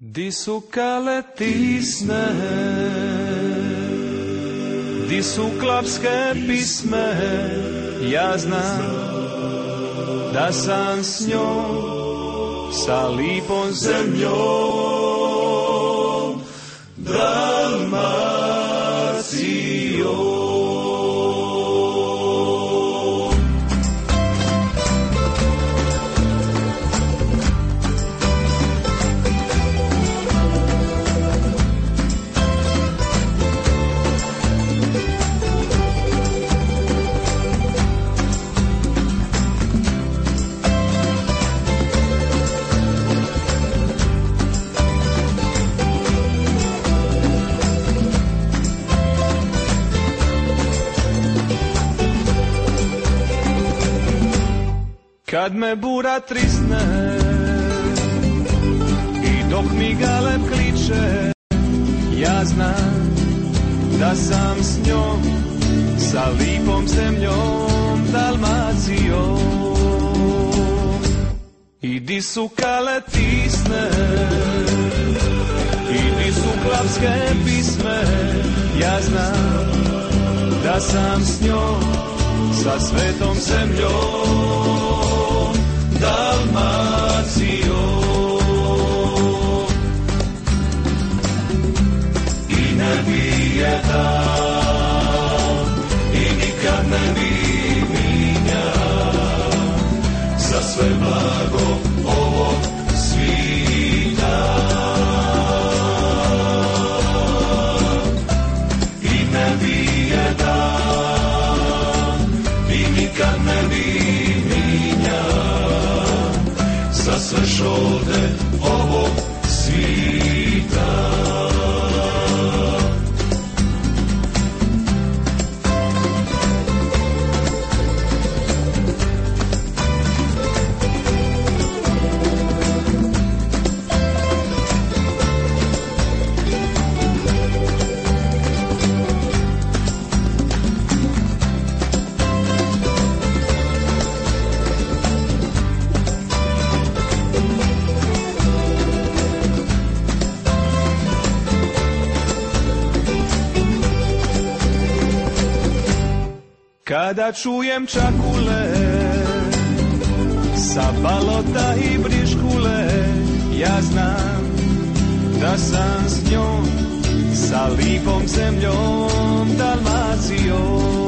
Di su kaletisne, di su klapske pisme, ja znam da sam s njom, sa lipom zemljom, Dalmacijom. Kad me bura trisne i dok mi galeb kliče, ja znam da sam s njom, sa lipom zemljom, Dalmacijom. I di su kaletisne, i di su klapske pisme, ja znam da sam s njom, sa svetom zemljom, Dalmacijom. I ne bi je dal, i nikad ne bi minja, za sve blago ovog svita. I ne bi je dal, i nikad ne bi minja, za sve šolde ovog svita. Kada čujem čakule sa balota i briškule, ja znam da sam s njom, sa lipom zemljom, Dalmacijom.